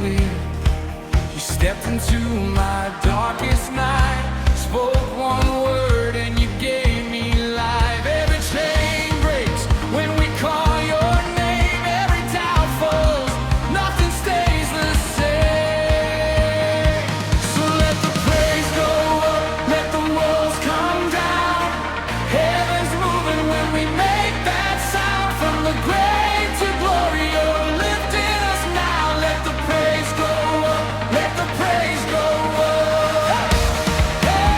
clear. You stepped into my darkest night, spoke one word and you gave me life. Every chain breaks when we call your name. Every doubt falls, nothing stays the same. So let the praise go up, let the walls come down. Heaven's moving when we make that sound. From the grave to glory, you're lifting us now. Let the praise go up, let the praise go up. Hey,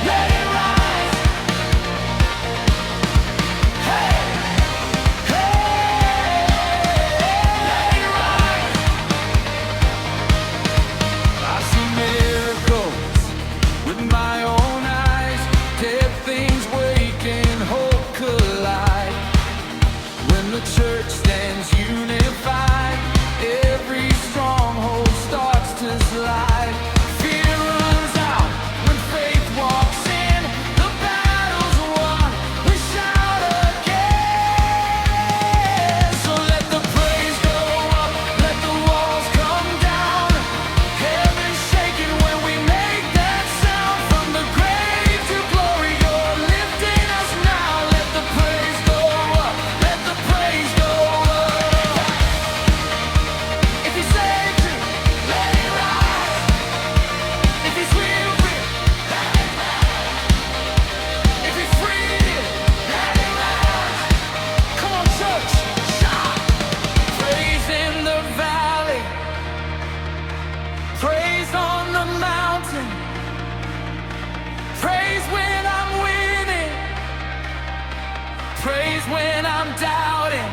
let it rise. Hey, hey, let it rise. I see miracles with my own eyes. Dead things waking, hope collide. When the church stands unified, every stronghold starts to slide. Fear runs out when faith walks in. The battle's won, we shout again. So let the praise go up, let the walls come down. Heaven's shaking when we make that sound. From the grave to glory, you're lifting us now. Let the praise go up, let the praise go up. If he saved you, let it rise. If he's healed you, let it rise. If he freed you, let it rise. Come on, church, shout. Praise in the valley, praise on the mountain, praise when I'm winning, praise when I'm doubting,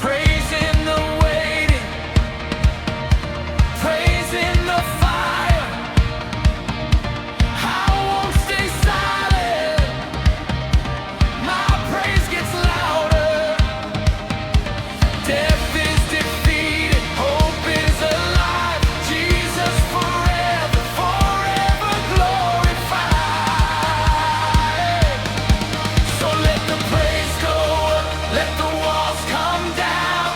praise in the waiting, praise in the fire. I won't stay silent, my praise gets louder. Death is defeated, hope is alive. Jesus forever, forever glorified. So let the praise go up, let the walls come down.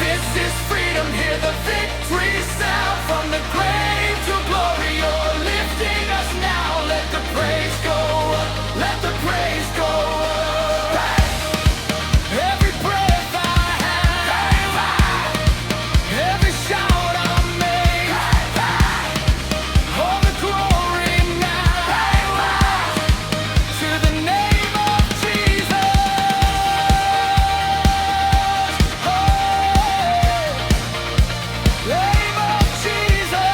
This is freedom, hear the victory sound. From the grave to glory, you're lifting us now. Let the praise go up, let the praise go up. Every breath I have, every shout I make, all the glory now to the name of Jesus. Oh, name of Jesus.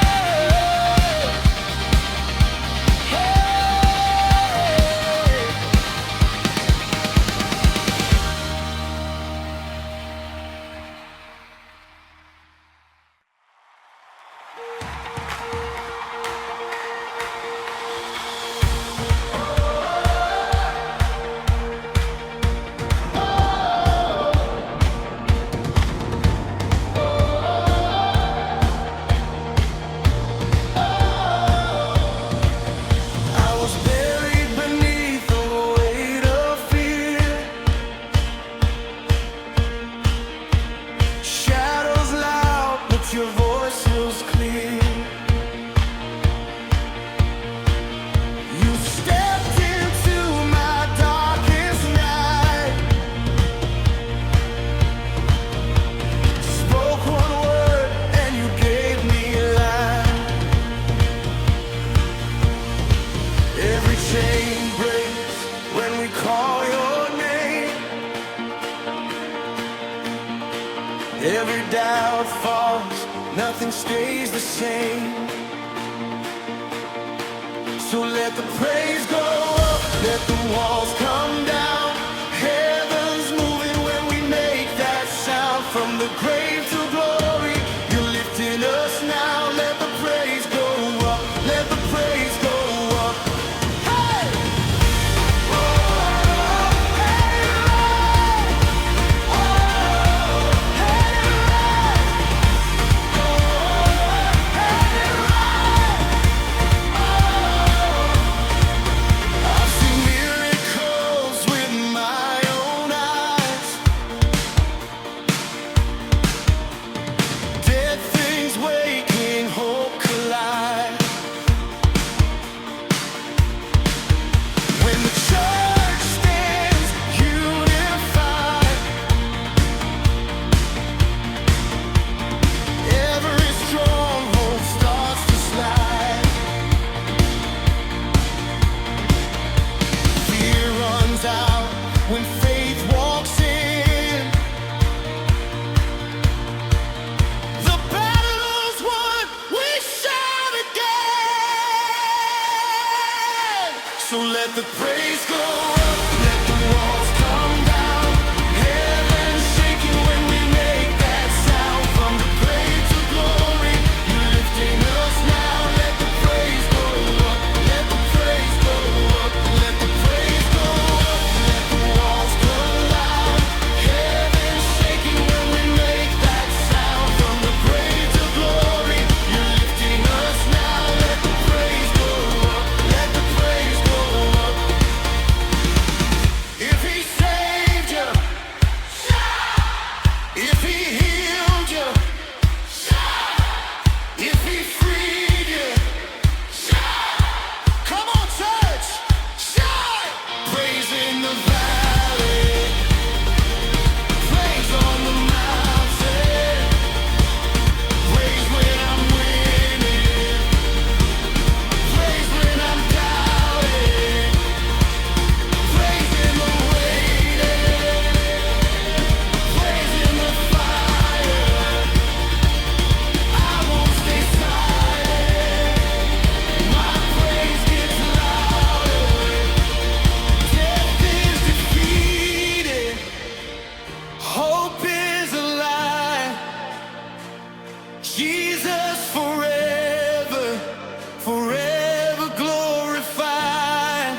I was buried beneath the weight of fear. Shadows loud, but your voice was clear. You stepped into my darkest night, spoke one word and you gave me life. Every chain breaks when we call your name. Every doubt falls, nothing stays the same. So let the praise go up, let the walls come down. Heaven's moving when we make that sound. From the grave to glory, you're lifting us now. Let the praise go up, let the praise go up. Hey! Oh, hey, oh, hey, oh, hey, I've seen miracles So let the praise go up, let the walls come down. Heaven's shaking when we make that sound. From the grave to glory, you're lifting us now. Let the praise go up, let the praise go up, let the praise go up, let the walls come down. Heaven's shaking when we make that sound. From the grave to glory, you're lifting us now. Let the praise go up, let the praise go up. If he saved you, if he healed you, if he freed you, come on church, shout! Praise in the valley, praise on the mountain, praise when I'm winning, praise when I'm doubting, praise in the waiting, praise in the fire. I won't stay silent, my praise gets louder. Death is defeated, hope is alive. Jesus forever, forever glorified.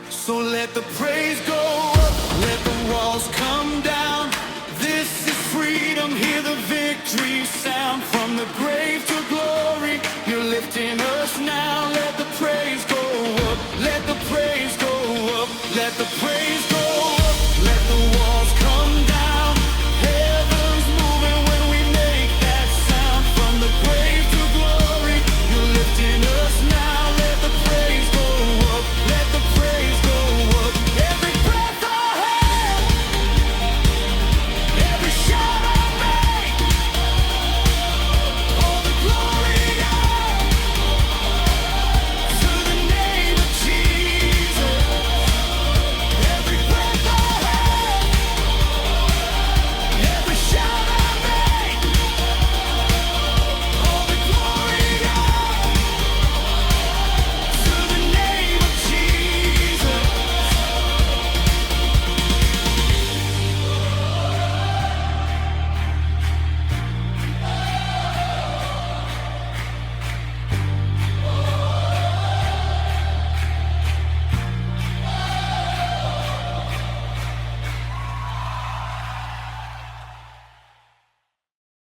So let the praise go